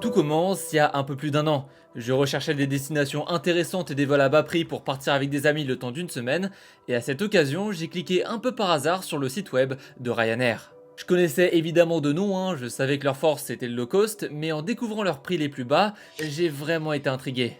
Tout commence il y a un peu plus d'un an. Je recherchais des destinations intéressantes et des vols à bas prix pour partir avec des amis le temps d'une semaine, et à cette occasion, j'ai cliqué un peu par hasard sur le site web de Ryanair. Je connaissais évidemment de nom, je savais que leur force c'était le low cost, mais en découvrant leurs prix les plus bas, j'ai vraiment été intrigué.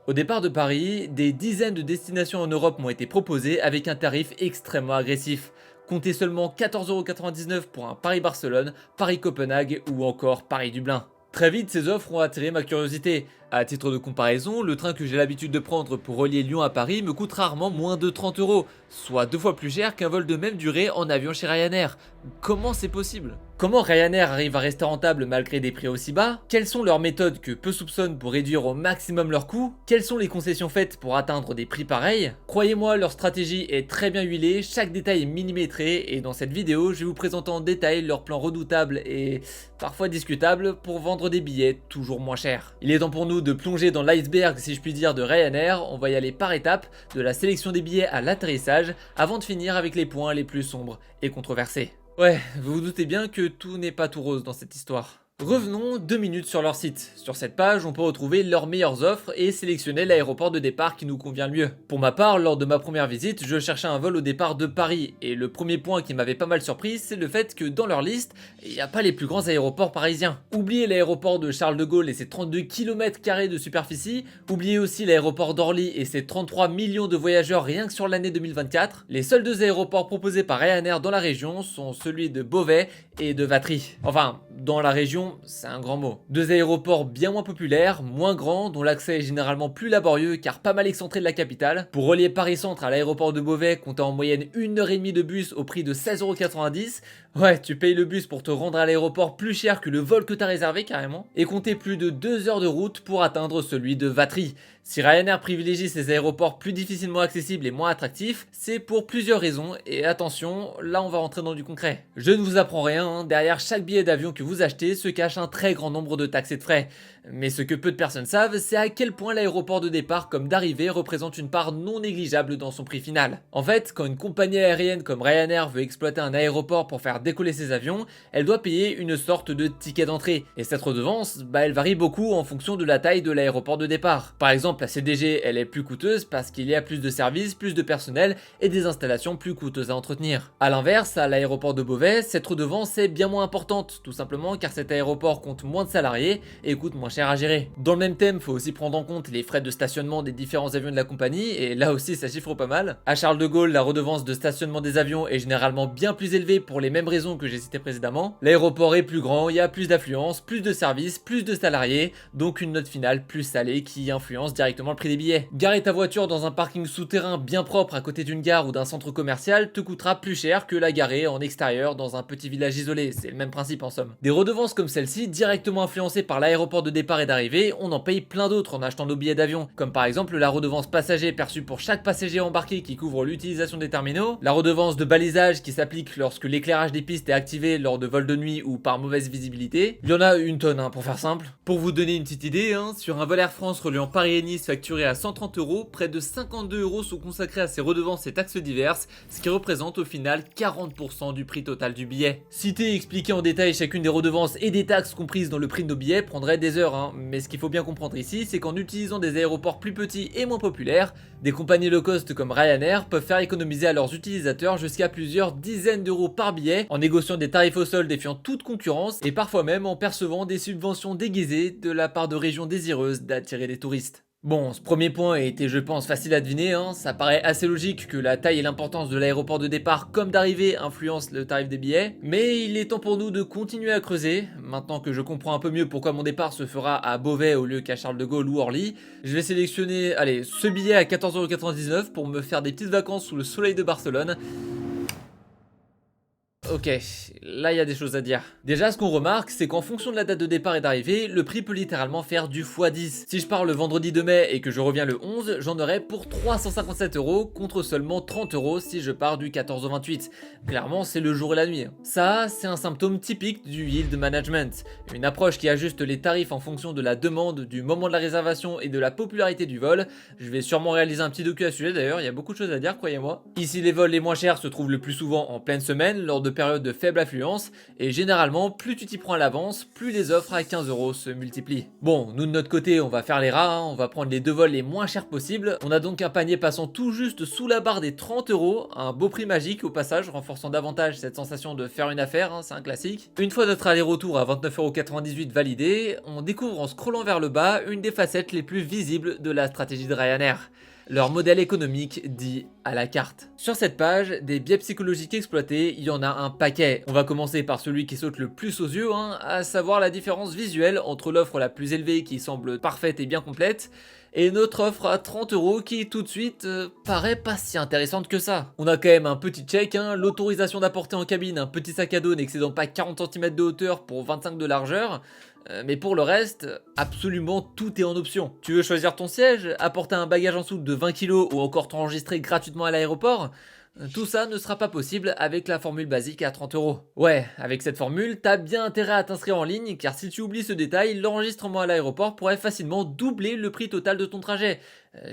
Au départ de Paris, des dizaines de destinations en Europe m'ont été proposées avec un tarif extrêmement agressif. Comptez seulement 14,99€ pour un Paris-Barcelone, Paris-Copenhague ou encore Paris-Dublin. Très vite, ces offres ont attiré ma curiosité. À titre de comparaison, le train que j'ai l'habitude de prendre pour relier Lyon à Paris me coûte rarement moins de 30€, soit 2 fois plus cher qu'un vol de même durée en avion chez Ryanair. Comment c'est possible? Comment Ryanair arrive à rester rentable malgré des prix aussi bas? Quelles sont leurs méthodes que peu soupçonnent pour réduire au maximum leurs coûts? Quelles sont les concessions faites pour atteindre des prix pareils? Croyez-moi, leur stratégie est très bien huilée, chaque détail est millimétré et dans cette vidéo, je vais vous présenter en détail leur plan redoutable et parfois discutable pour vendre des billets toujours moins chers. Il est temps pour nous de plonger dans l'iceberg, si je puis dire, de Ryanair. On va y aller par étapes, de la sélection des billets à l'atterrissage, avant de finir avec les points les plus sombres et controversés. Ouais, vous vous doutez bien que tout n'est pas tout rose dans cette histoire. Revenons 2 minutes sur leur site. Sur cette page, on peut retrouver leurs meilleures offres et sélectionner l'aéroport de départ qui nous convient le mieux. Pour ma part, lors de ma première visite, je cherchais un vol au départ de Paris, et le premier point qui m'avait pas mal surpris, c'est le fait que dans leur liste, il n'y a pas les plus grands aéroports parisiens. Oubliez l'aéroport de Charles de Gaulle et ses 32 km² de superficie, oubliez aussi l'aéroport d'Orly et ses 33 millions de voyageurs rien que sur l'année 2024. Les seuls deux aéroports proposés par Ryanair dans la région sont celui de Beauvais et de Vatry. Enfin, dans la région, c'est un grand mot. Deux aéroports bien moins populaires, moins grands, dont l'accès est généralement plus laborieux car pas mal excentré de la capitale. Pour relier Paris-Centre à l'aéroport de Beauvais, comptez en moyenne 1h30 de bus au prix de 16,90€. Ouais, tu payes le bus pour te rendre à l'aéroport plus cher que le vol que t'as réservé carrément. Et comptez plus de 2 heures de route pour atteindre celui de Vatry. Si Ryanair privilégie ces aéroports plus difficilement accessibles et moins attractifs, c'est pour plusieurs raisons, et attention, là on va rentrer dans du concret. Je ne vous apprends rien, derrière chaque billet d'avion que vous achetez se cache un très grand nombre de taxes et de frais. Mais ce que peu de personnes savent, c'est à quel point l'aéroport de départ comme d'arrivée représente une part non négligeable dans son prix final. En fait, quand une compagnie aérienne comme Ryanair veut exploiter un aéroport pour faire décoller ses avions, elle doit payer une sorte de ticket d'entrée. Et cette redevance, elle varie beaucoup en fonction de la taille de l'aéroport de départ. Par exemple, la CDG, elle est plus coûteuse parce qu'il y a plus de services, plus de personnel et des installations plus coûteuses à entretenir. A l'inverse, à l'aéroport de Beauvais, cette redevance est bien moins importante, tout simplement car cet aéroport compte moins de salariés et coûte moins cher à gérer. Dans le même thème, faut aussi prendre en compte les frais de stationnement des différents avions de la compagnie, et là aussi ça chiffre pas mal. À Charles de Gaulle, la redevance de stationnement des avions est généralement bien plus élevée pour les mêmes raisons que j'ai citées précédemment. L'aéroport est plus grand, il y a plus d'affluence, plus de services, plus de salariés, donc une note finale plus salée qui influence directement le prix des billets. Garer ta voiture dans un parking souterrain bien propre à côté d'une gare ou d'un centre commercial te coûtera plus cher que la garer en extérieur dans un petit village isolé, c'est le même principe en somme. Des redevances comme celle-ci, directement influencées par l'aéroport de départ et d'arrivée, on en paye plein d'autres en achetant nos billets d'avion, comme par exemple la redevance passager perçue pour chaque passager embarqué qui couvre l'utilisation des terminaux, la redevance de balisage qui s'applique lorsque l'éclairage des pistes est activé lors de vols de nuit ou par mauvaise visibilité. Il y en a une tonne pour faire simple. Pour vous donner une petite idée, sur un vol Air France reliant Paris et Nice facturé à 130€, près de 52€ sont consacrés à ces redevances et taxes diverses, ce qui représente au final 40% du prix total du billet. Citer et expliquer en détail chacune des redevances et des taxes comprises dans le prix de nos billets prendrait des heures, mais ce qu'il faut bien comprendre ici, c'est qu'en utilisant des aéroports plus petits et moins populaires, des compagnies low cost comme Ryanair peuvent faire économiser à leurs utilisateurs jusqu'à plusieurs dizaines d'euros par billet en négociant des tarifs au sol défiant toute concurrence et parfois même en percevant des subventions déguisées de la part de régions désireuses d'attirer des touristes. Bon, ce premier point était je pense facile à deviner, ça paraît assez logique que la taille et l'importance de l'aéroport de départ comme d'arrivée influencent le tarif des billets, mais il est temps pour nous de continuer à creuser. Maintenant que je comprends un peu mieux pourquoi mon départ se fera à Beauvais au lieu qu'à Charles de Gaulle ou Orly, je vais sélectionner, ce billet à 14,99€ pour me faire des petites vacances sous le soleil de Barcelone. Ok, là il y a des choses à dire. Déjà, ce qu'on remarque, c'est qu'en fonction de la date de départ et d'arrivée, le prix peut littéralement faire du x10. Si je pars le vendredi 2 mai et que je reviens le 11, j'en aurai pour 357€ contre seulement 30€ si je pars du 14 au 28. Clairement, c'est le jour et la nuit. Ça, c'est un symptôme typique du yield management. Une approche qui ajuste les tarifs en fonction de la demande, du moment de la réservation et de la popularité du vol. Je vais sûrement réaliser un petit docu à ce sujet d'ailleurs, il y a beaucoup de choses à dire, croyez-moi. Ici, les vols les moins chers se trouvent le plus souvent en pleine semaine, lors de périodes de faible affluence, et généralement, plus tu t'y prends à l'avance, plus les offres à 15 € se multiplient. Bon, nous de notre côté, on va faire les rats, hein, on va prendre les 2 vols les moins chers possibles. On a donc un panier passant tout juste sous la barre des 30 €, un beau prix magique au passage, renforçant davantage cette sensation de faire une affaire, hein, c'est un classique. Une fois notre aller-retour à 29,98 € validé, on découvre en scrollant vers le bas une des facettes les plus visibles de la stratégie de Ryanair. Leur modèle économique dit à la carte. Sur cette page, des biais psychologiques exploités, il y en a un paquet. On va commencer par celui qui saute le plus aux yeux, hein, à savoir la différence visuelle entre l'offre la plus élevée qui semble parfaite et bien complète, et notre offre à 30 € qui tout de suite paraît pas si intéressante que ça. On a quand même un petit check, hein, l'autorisation d'apporter en cabine un petit sac à dos n'excédant pas 40 cm de hauteur pour 25 de largeur. Mais pour le reste, absolument tout est en option. Tu veux choisir ton siège, apporter un bagage en soute de 20 kg ou encore t'enregistrer gratuitement à l'aéroport? Tout ça ne sera pas possible avec la formule basique à 30 €. Ouais, avec cette formule, t'as bien intérêt à t'inscrire en ligne car si tu oublies ce détail, l'enregistrement à l'aéroport pourrait facilement doubler le prix total de ton trajet.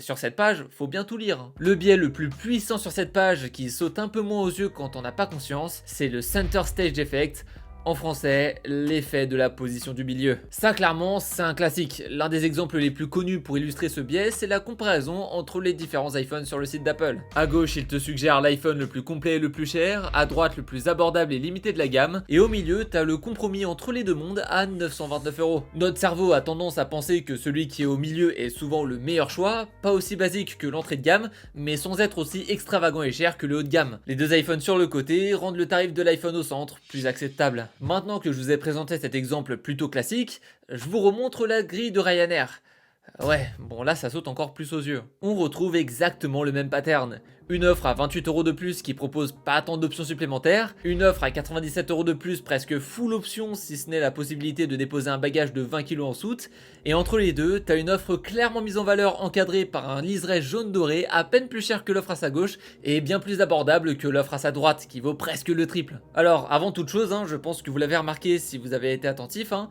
Sur cette page, faut bien tout lire. Le biais le plus puissant sur cette page qui saute un peu moins aux yeux quand on n'a pas conscience, c'est le Center Stage Effect. En français, l'effet de la position du milieu. Ça clairement, c'est un classique. L'un des exemples les plus connus pour illustrer ce biais, c'est la comparaison entre les différents iPhones sur le site d'Apple. À gauche, il te suggère l'iPhone le plus complet et le plus cher, à droite le plus abordable et limité de la gamme, et au milieu, t'as le compromis entre les deux mondes à 929 €. Notre cerveau a tendance à penser que celui qui est au milieu est souvent le meilleur choix, pas aussi basique que l'entrée de gamme, mais sans être aussi extravagant et cher que le haut de gamme. Les deux iPhones sur le côté rendent le tarif de l'iPhone au centre plus acceptable. Maintenant que je vous ai présenté cet exemple plutôt classique, je vous remontre la grille de Ryanair. Ouais, bon là ça saute encore plus aux yeux. On retrouve exactement le même pattern. Une offre à 28 € de plus qui propose pas tant d'options supplémentaires, une offre à 97 € de plus presque full option si ce n'est la possibilité de déposer un bagage de 20 kg en soute, et entre les deux, t'as une offre clairement mise en valeur encadrée par un liseré jaune doré à peine plus cher que l'offre à sa gauche et bien plus abordable que l'offre à sa droite qui vaut presque le triple. Alors avant toute chose, hein, je pense que vous l'avez remarqué si vous avez été attentif, hein,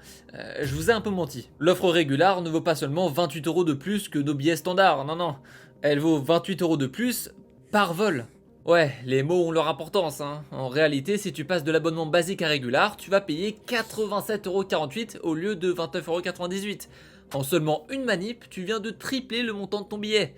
je vous ai un peu menti. L'offre régulière ne vaut pas seulement 28 € de plus que nos billets standards, non, elle vaut 28 € de plus par vol. Ouais, les mots ont leur importance, hein. En réalité, si tu passes de l'abonnement basique à régular, tu vas payer 87,48 € au lieu de 29,98 €. En seulement une manip, tu viens de tripler le montant de ton billet.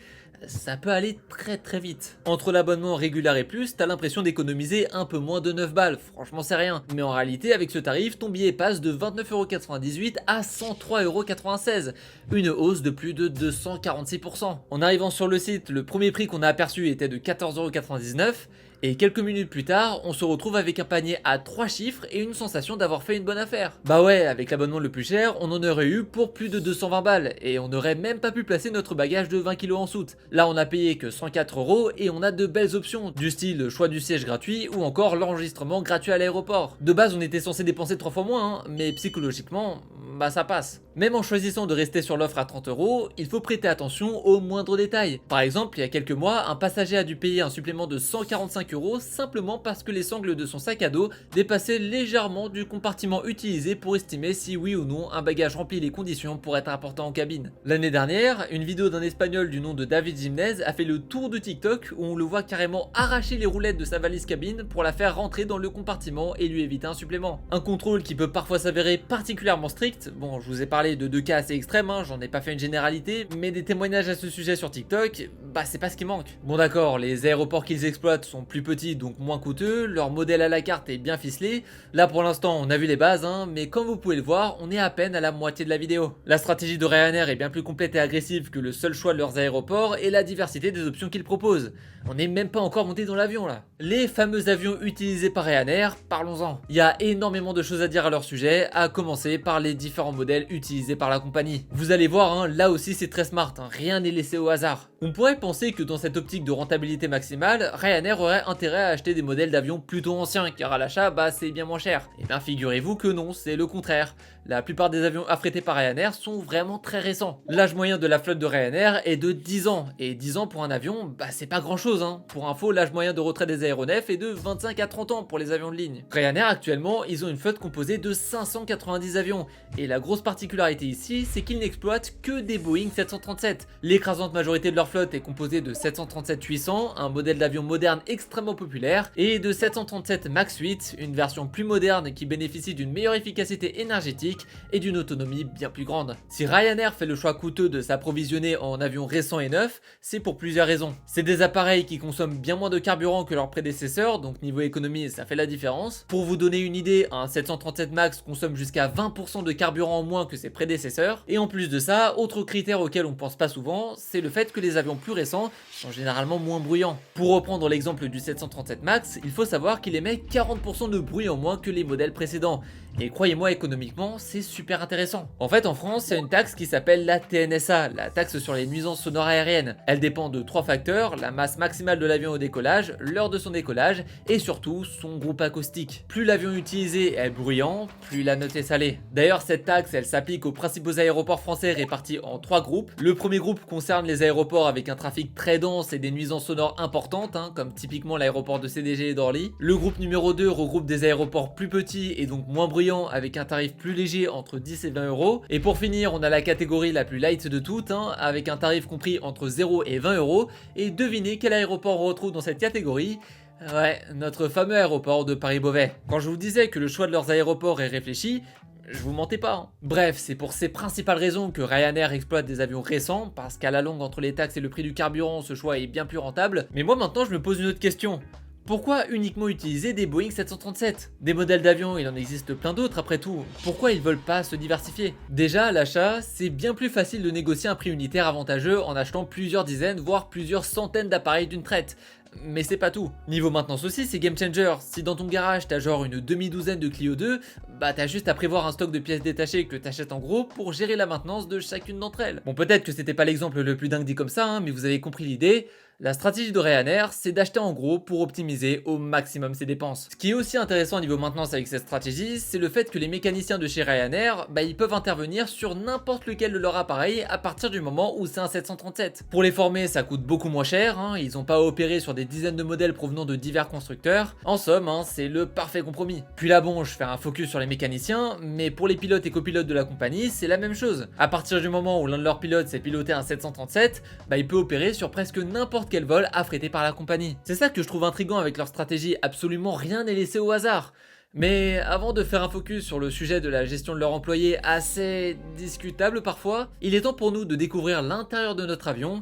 Ça peut aller très très vite. Entre l'abonnement régulier et plus, t'as l'impression d'économiser un peu moins de 9 balles, franchement c'est rien. Mais en réalité, avec ce tarif, ton billet passe de 29,98 € à 103,96 €, une hausse de plus de 246%. En arrivant sur le site, le premier prix qu'on a aperçu était de 14,99 €, et quelques minutes plus tard, on se retrouve avec un panier à 3 chiffres et une sensation d'avoir fait une bonne affaire. Bah ouais, avec l'abonnement le plus cher, on en aurait eu pour plus de 220 balles, et on n'aurait même pas pu placer notre bagage de 20 kg en soute. Là on a payé que 104 € et on a de belles options, du style choix du siège gratuit ou encore l'enregistrement gratuit à l'aéroport. De base on était censé dépenser 3 fois moins, hein, mais psychologiquement, bah ça passe. Même en choisissant de rester sur l'offre à 30 €, il faut prêter attention aux moindres détails. Par exemple, il y a quelques mois, un passager a dû payer un supplément de 145 € simplement parce que les sangles de son sac à dos dépassaient légèrement du compartiment utilisé pour estimer si oui ou non un bagage remplit les conditions pour être important en cabine. L'année dernière, une vidéo d'un espagnol du nom de David Jimenez a fait le tour de TikTok où on le voit carrément arracher les roulettes de sa valise cabine pour la faire rentrer dans le compartiment et lui éviter un supplément. Un contrôle qui peut parfois s'avérer particulièrement strict. Bon, je vous ai parlé de deux cas assez extrêmes, hein, j'en ai pas fait une généralité, mais des témoignages à ce sujet sur TikTok, bah c'est pas ce qui manque. Bon d'accord, les aéroports qu'ils exploitent sont plus petits donc moins coûteux, leur modèle à la carte est bien ficelé. Là pour l'instant on a vu les bases, hein, mais comme vous pouvez le voir, on est à peine à la moitié de la vidéo. La stratégie de Ryanair est bien plus complète et agressive que le seul choix de leurs aéroports et la diversité des options qu'ils proposent. On n'est même pas encore monté dans l'avion là. Les fameux avions utilisés par Ryanair, parlons-en. Il y a énormément de choses à dire à leur sujet, à commencer par les différents modèles utilisés par la compagnie. Vous allez voir, hein, là aussi c'est très smart, hein, rien n'est laissé au hasard. On pourrait penser que dans cette optique de rentabilité maximale, Ryanair aurait intérêt à acheter des modèles d'avions plutôt anciens, car à l'achat, bah c'est bien moins cher. Et bien figurez-vous que non, c'est le contraire. La plupart des avions affrétés par Ryanair sont vraiment très récents. L'âge moyen de la flotte de Ryanair est de 10 ans, et 10 ans pour un avion, bah c'est pas grand chose hein. Pour info, l'âge moyen de retrait des aéronefs est de 25 à 30 ans pour les avions de ligne. Ryanair actuellement, ils ont une flotte composée de 590 avions, et la grosse particularité ici, c'est qu'ils n'exploitent que des Boeing 737. L'écrasante majorité de leur flotte est composée de 737-800, un modèle d'avion moderne extrêmement populaire, et de 737 MAX 8, une version plus moderne qui bénéficie d'une meilleure efficacité énergétique et d'une autonomie bien plus grande. Si Ryanair fait le choix coûteux de s'approvisionner en avions récents et neufs, c'est pour plusieurs raisons. C'est des appareils qui consomment bien moins de carburant que leurs prédécesseurs, donc niveau économie ça fait la différence. Pour vous donner une idée, un 737 MAX consomme jusqu'à 20% de carburant en moins que ses prédécesseurs, et en plus de ça, autre critère auquel on pense pas souvent, c'est le fait que les avions plus récents sont généralement moins bruyants. Pour reprendre l'exemple du 737 MAX, il faut savoir qu'il émet 40% de bruit en moins que les modèles précédents. Et croyez-moi, économiquement, c'est super intéressant. En fait, en France, il y a une taxe qui s'appelle la TNSA, la taxe sur les nuisances sonores aériennes. Elle dépend de 3 facteurs, la masse maximale de l'avion au décollage, l'heure de son décollage, et surtout son groupe acoustique. Plus l'avion utilisé est bruyant, plus la note est salée. D'ailleurs, cette taxe, elle s'applique aux principaux aéroports français répartis en 3 groupes. Le premier groupe concerne les aéroports avec un trafic très dense et des nuisances sonores importantes, comme typiquement l'aéroport de CDG et d'Orly. Le groupe numéro 2 regroupe des aéroports plus petits et donc moins bruyants, avec un tarif plus léger entre 10 et 20 euros. Et pour finir, on a la catégorie la plus light de toutes, avec un tarif compris entre 0 et 20 euros. Et devinez quel aéroport on retrouve dans cette catégorie? Ouais, notre fameux aéroport de Paris-Beauvais. Quand je vous disais que le choix de leurs aéroports est réfléchi, je vous mentais pas. Bref, c'est pour ces principales raisons que Ryanair exploite des avions récents, parce qu'à la longue, entre les taxes et le prix du carburant, ce choix est bien plus rentable. Mais moi maintenant, je me pose une autre question. Pourquoi uniquement utiliser des Boeing 737? Des modèles d'avions, il en existe plein d'autres après tout. Pourquoi ils veulent pas se diversifier? Déjà, à l'achat, c'est bien plus facile de négocier un prix unitaire avantageux en achetant plusieurs dizaines, voire plusieurs centaines d'appareils d'une traite. Mais c'est pas tout. Niveau maintenance aussi, c'est game changer. Si dans ton garage t'as genre une demi-douzaine de Clio 2, bah t'as juste à prévoir un stock de pièces détachées que t'achètes en gros pour gérer la maintenance de chacune d'entre elles. Bon, peut-être que c'était pas l'exemple le plus dingue dit comme ça, mais vous avez compris l'idée. La stratégie de Ryanair, c'est d'acheter en gros pour optimiser au maximum ses dépenses. Ce qui est aussi intéressant au niveau maintenance avec cette stratégie, c'est le fait que les mécaniciens de chez Ryanair, ils peuvent intervenir sur n'importe lequel de leur appareil à partir du moment où c'est un 737. Pour les former, ça coûte beaucoup moins cher, ils n'ont pas à opérer sur des dizaines de modèles provenant de divers constructeurs. En somme, c'est le parfait compromis. Puis là bon, je fais un focus sur les mécaniciens, mais pour les pilotes et copilotes de la compagnie, c'est la même chose. À partir du moment où l'un de leurs pilotes sait piloter un 737, il peut opérer sur presque n'importe quel vol affrété par la compagnie. C'est ça que je trouve intriguant avec leur stratégie, absolument rien n'est laissé au hasard. Mais avant de faire un focus sur le sujet de la gestion de leurs employés assez discutable parfois, il est temps pour nous de découvrir l'intérieur de notre avion.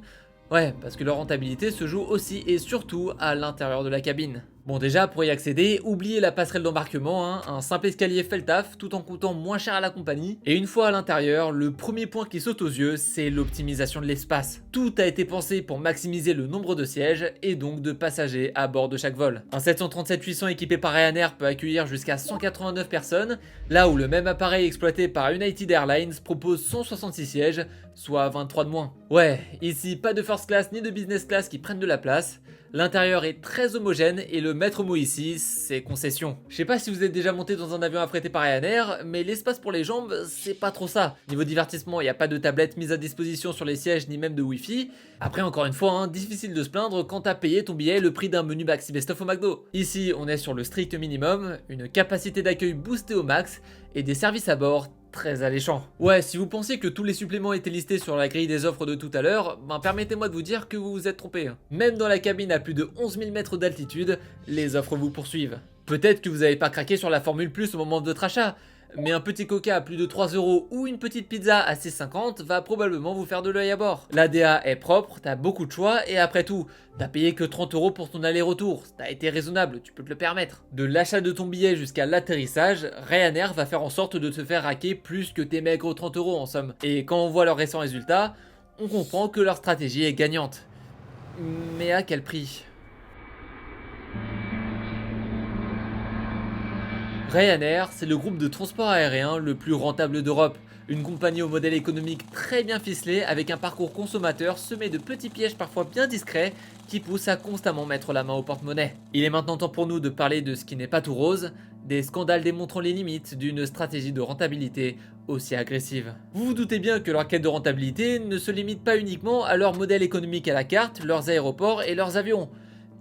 Ouais, parce que leur rentabilité se joue aussi et surtout à l'intérieur de la cabine. Bon déjà, pour y accéder, oubliez la passerelle d'embarquement, un simple escalier fait le taf tout en coûtant moins cher à la compagnie. Et une fois à l'intérieur, le premier point qui saute aux yeux, c'est l'optimisation de l'espace. Tout a été pensé pour maximiser le nombre de sièges et donc de passagers à bord de chaque vol. Un 737-800 équipé par Ryanair peut accueillir jusqu'à 189 personnes, là où le même appareil exploité par United Airlines propose 166 sièges, soit 23 de moins. Ouais, ici pas de first class ni de business class qui prennent de la place. L'intérieur est très homogène et le maître mot ici, c'est concession. Je sais pas si vous êtes déjà monté dans un avion affrété par Ryanair, mais l'espace pour les jambes, c'est pas trop ça. Niveau divertissement, il n'y a pas de tablette mise à disposition sur les sièges ni même de Wi-Fi. Après, encore une fois, difficile de se plaindre quand t'as payé ton billet le prix d'un menu Maxi Best-of au McDo. Ici, on est sur le strict minimum, une capacité d'accueil boostée au max et des services à bord très alléchant. Ouais, si vous pensiez que tous les suppléments étaient listés sur la grille des offres de tout à l'heure, permettez-moi de vous dire que vous vous êtes trompé. Même dans la cabine à plus de 11 000 mètres d'altitude, les offres vous poursuivent. Peut-être que vous n'avez pas craqué sur la Formule Plus au moment de votre achat, mais un petit coca à plus de 3 € ou une petite pizza à 6,50 va probablement vous faire de l'œil à bord. L'ADA est propre, t'as beaucoup de choix et après tout, t'as payé que 30 € pour ton aller-retour, t'as été raisonnable, tu peux te le permettre. De l'achat de ton billet jusqu'à l'atterrissage, Ryanair va faire en sorte de te faire raquer plus que tes maigres 30 € en somme. Et quand on voit leurs récents résultats, on comprend que leur stratégie est gagnante. Mais à quel prix ? Ryanair, c'est le groupe de transport aérien le plus rentable d'Europe. Une compagnie au modèle économique très bien ficelé avec un parcours consommateur semé de petits pièges parfois bien discrets qui poussent à constamment mettre la main au porte-monnaie. Il est maintenant temps pour nous de parler de ce qui n'est pas tout rose, Des scandales démontrant les limites d'une stratégie de rentabilité aussi agressive. Vous vous doutez bien que leur quête de rentabilité ne se limite pas uniquement à leur modèle économique à la carte, leurs aéroports et leurs avions.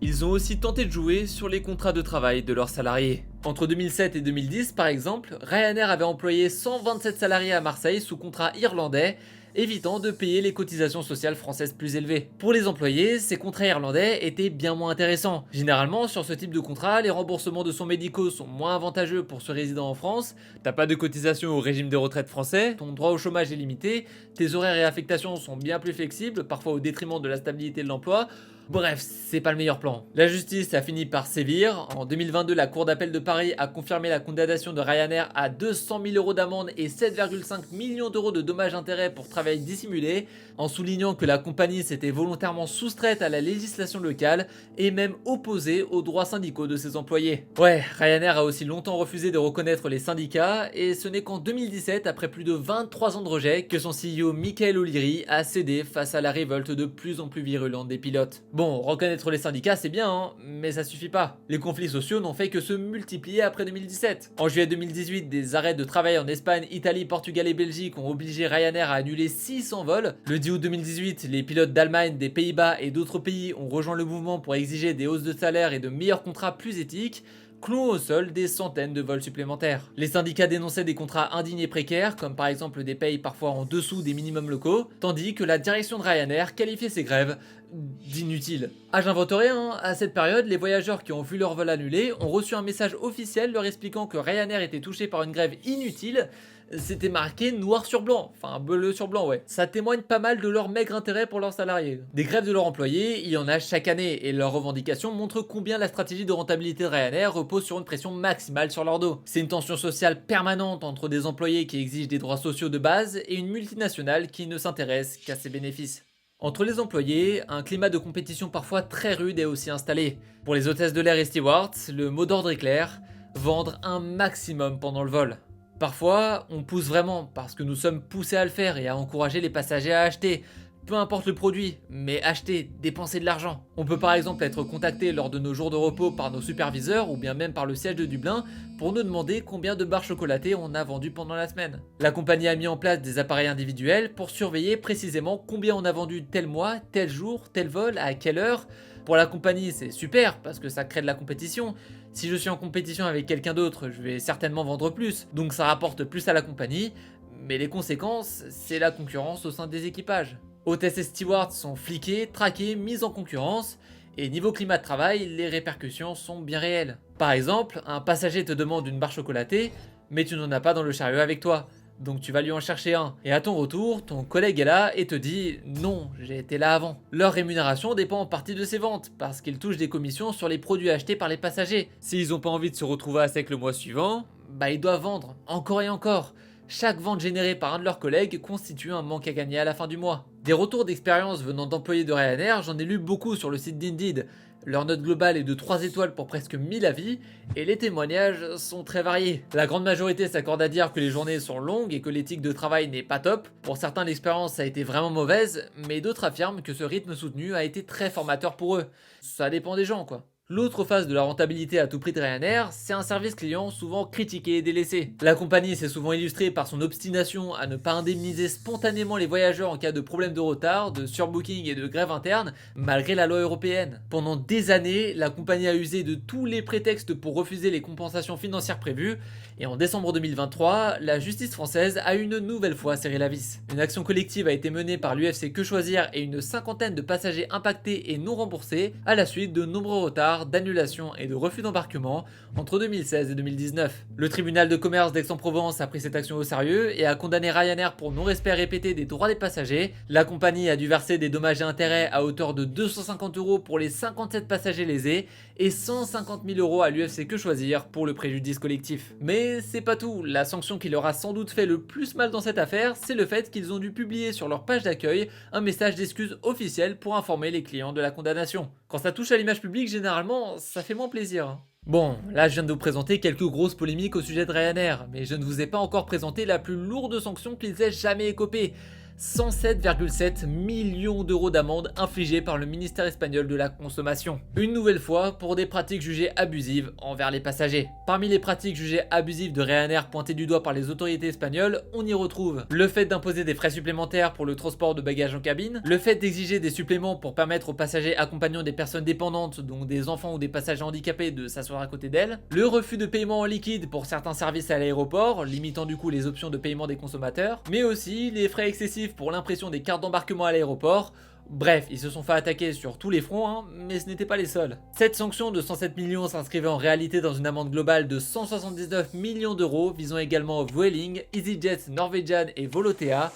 Ils ont aussi tenté de jouer sur les contrats de travail de leurs salariés. Entre 2007 et 2010 par exemple, Ryanair avait employé 127 salariés à Marseille sous contrat irlandais, évitant de payer les cotisations sociales françaises plus élevées. Pour les employés, ces contrats irlandais étaient bien moins intéressants. Généralement, sur ce type de contrat, les remboursements de soins médicaux sont moins avantageux pour ceux résidant en France, t'as pas de cotisation au régime de retraite français, ton droit au chômage est limité, tes horaires et affectations sont bien plus flexibles, parfois au détriment de la stabilité de l'emploi. Bref, c'est pas le meilleur plan. La justice a fini par sévir. En 2022, la Cour d'appel de Paris a confirmé la condamnation de Ryanair à 200 000 euros d'amende et 7,5 millions d'euros de dommages-intérêts pour travail dissimulé, en soulignant que la compagnie s'était volontairement soustraite à la législation locale et même opposée aux droits syndicaux de ses employés. Ouais, Ryanair a aussi longtemps refusé de reconnaître les syndicats, et ce n'est qu'en 2017, après plus de 23 ans de rejet, que son CEO Michael O'Leary a cédé face à la révolte de plus en plus virulente des pilotes. Bon, reconnaître les syndicats c'est bien, hein, mais ça suffit pas. Les conflits sociaux n'ont fait que se multiplier après 2017. En juillet 2018, des arrêts de travail en Espagne, Italie, Portugal et Belgique ont obligé Ryanair à annuler 600 vols. Le 10 août 2018, les pilotes d'Allemagne, des Pays-Bas et d'autres pays ont rejoint le mouvement pour exiger des hausses de salaire et de meilleurs contrats plus éthiques, clouant au sol des centaines de vols supplémentaires. Les syndicats dénonçaient des contrats indignes et précaires, comme par exemple des payes parfois en dessous des minimums locaux, tandis que la direction de Ryanair qualifiait ces grèves d'inutiles. Ah, j'invente rien, hein. À cette période, les voyageurs qui ont vu leur vol annulé ont reçu un message officiel leur expliquant que Ryanair était touché par une grève inutile. C'était marqué noir sur blanc, enfin bleu sur blanc, ouais. Ça témoigne pas mal de leur maigre intérêt pour leurs salariés. Des grèves de leurs employés, il y en a chaque année, et leurs revendications montrent combien la stratégie de rentabilité de Ryanair repose sur une pression maximale sur leur dos. C'est une tension sociale permanente entre des employés qui exigent des droits sociaux de base et une multinationale qui ne s'intéresse qu'à ses bénéfices. Entre les employés, un climat de compétition parfois très rude est aussi installé. Pour les hôtesses de l'air et stewards, le mot d'ordre est clair, vendre un maximum pendant le vol. Parfois, on pousse vraiment parce que nous sommes poussés à le faire et à encourager les passagers à acheter. Peu importe le produit, mais acheter, dépenser de l'argent. On peut par exemple être contacté lors de nos jours de repos par nos superviseurs ou bien même par le siège de Dublin pour nous demander combien de barres chocolatées on a vendues pendant la semaine. La compagnie a mis en place des appareils individuels pour surveiller précisément combien on a vendu tel mois, tel jour, tel vol, à quelle heure. Pour la compagnie, c'est super parce que ça crée de la compétition. Si je suis en compétition avec quelqu'un d'autre, je vais certainement vendre plus, donc ça rapporte plus à la compagnie, mais les conséquences, c'est la concurrence au sein des équipages. Hôtesses et stewards sont fliqués, traqués, mis en concurrence, et niveau climat de travail, les répercussions sont bien réelles. Par exemple, un passager te demande une barre chocolatée, mais tu n'en as pas dans le chariot avec toi, donc tu vas lui en chercher un. Et à ton retour, ton collègue est là et te dit « Non, j'ai été là avant ». Leur rémunération dépend en partie de ces ventes, parce qu'ils touchent des commissions sur les produits achetés par les passagers. S'ils n'ont pas envie de se retrouver à sec le mois suivant, bah ils doivent vendre, encore et encore. Chaque vente générée par un de leurs collègues constitue un manque à gagner à la fin du mois. Des retours d'expérience venant d'employés de Ryanair, j'en ai lu beaucoup sur le site d'Indeed. Leur note globale est de 3 étoiles pour presque 1000 avis, et les témoignages sont très variés. La grande majorité s'accorde à dire que les journées sont longues et que l'éthique de travail n'est pas top. Pour certains, l'expérience a été vraiment mauvaise, mais d'autres affirment que ce rythme soutenu a été très formateur pour eux. Ça dépend des gens, quoi. L'autre phase de la rentabilité à tout prix de Ryanair, c'est un service client souvent critiqué et délaissé. La compagnie s'est souvent illustrée par son obstination à ne pas indemniser spontanément les voyageurs en cas de problème de retard, de surbooking et de grève interne, malgré la loi européenne. Pendant des années, la compagnie a usé de tous les prétextes pour refuser les compensations financières prévues, et en décembre 2023, la justice française a une nouvelle fois serré la vis. Une action collective a été menée par l'UFC Que Choisir et une cinquantaine de passagers impactés et non remboursés à la suite de nombreux retards, d'annulation et de refus d'embarquement entre 2016 et 2019. Le tribunal de commerce d'Aix-en-Provence a pris cette action au sérieux et a condamné Ryanair pour non-respect répété des droits des passagers. La compagnie a dû verser des dommages et intérêts à hauteur de 250 € pour les 57 passagers lésés et 150 000 € à l'UFC Que Choisir pour le préjudice collectif. Mais c'est pas tout, la sanction qui leur a sans doute fait le plus mal dans cette affaire, c'est le fait qu'ils ont dû publier sur leur page d'accueil un message d'excuse officiel pour informer les clients de la condamnation. Quand ça touche à l'image publique, généralement, ça fait moins plaisir. Bon, là je viens de vous présenter quelques grosses polémiques au sujet de Ryanair, mais je ne vous ai pas encore présenté la plus lourde sanction qu'ils aient jamais écopée. 107,7 millions d'euros d'amende infligée par le ministère espagnol de la consommation. Une nouvelle fois pour des pratiques jugées abusives envers les passagers. Parmi les pratiques jugées abusives de Ryanair pointées du doigt par les autorités espagnoles, on y retrouve le fait d'imposer des frais supplémentaires pour le transport de bagages en cabine, le fait d'exiger des suppléments pour permettre aux passagers accompagnant des personnes dépendantes, dont des enfants ou des passagers handicapés, de s'asseoir à côté d'elles, le refus de paiement en liquide pour certains services à l'aéroport, limitant du coup les options de paiement des consommateurs, mais aussi les frais excessifs pour l'impression des cartes d'embarquement à l'aéroport. Bref, ils se sont fait attaquer sur tous les fronts, hein, mais ce n'était pas les seuls. Cette sanction de 107 millions s'inscrivait en réalité dans une amende globale de 179 millions d'euros, visant également Vueling, EasyJet, Norwegian et Volotea,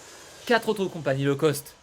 4 autres compagnies low cost.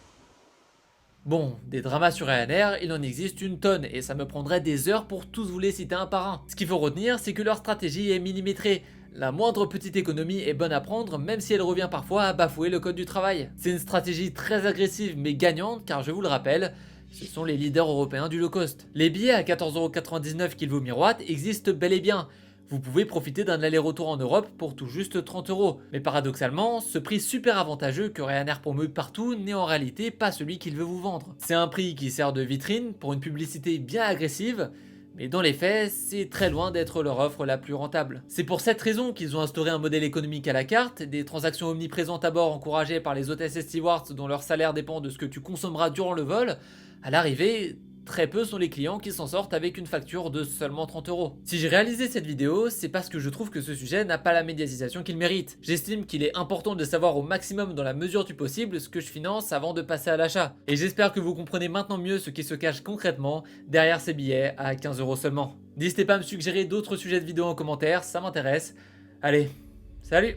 Bon, des dramas sur Ryanair, il en existe une tonne et ça me prendrait des heures pour tous vous les citer un par un. Ce qu'il faut retenir, c'est que leur stratégie est millimétrée. La moindre petite économie est bonne à prendre, même si elle revient parfois à bafouer le code du travail. C'est une stratégie très agressive mais gagnante car je vous le rappelle, ce sont les leaders européens du low cost. Les billets à 14,99€ qu'ils vous miroitent existent bel et bien. Vous pouvez profiter d'un aller-retour en Europe pour tout juste 30€. Mais paradoxalement, ce prix super avantageux que Ryanair promeut partout n'est en réalité pas celui qu'il veut vous vendre. C'est un prix qui sert de vitrine pour une publicité bien agressive, mais dans les faits, c'est très loin d'être leur offre la plus rentable. C'est pour cette raison qu'ils ont instauré un modèle économique à la carte, des transactions omniprésentes à bord encouragées par les hôtesses et stewards dont leur salaire dépend de ce que tu consommeras durant le vol. À l'arrivée, très peu sont les clients qui s'en sortent avec une facture de seulement 30€. Si j'ai réalisé cette vidéo, c'est parce que je trouve que ce sujet n'a pas la médiatisation qu'il mérite. J'estime qu'il est important de savoir au maximum dans la mesure du possible ce que je finance avant de passer à l'achat. Et j'espère que vous comprenez maintenant mieux ce qui se cache concrètement derrière ces billets à 15€ seulement. N'hésitez pas à me suggérer d'autres sujets de vidéos en commentaire, ça m'intéresse. Allez, salut!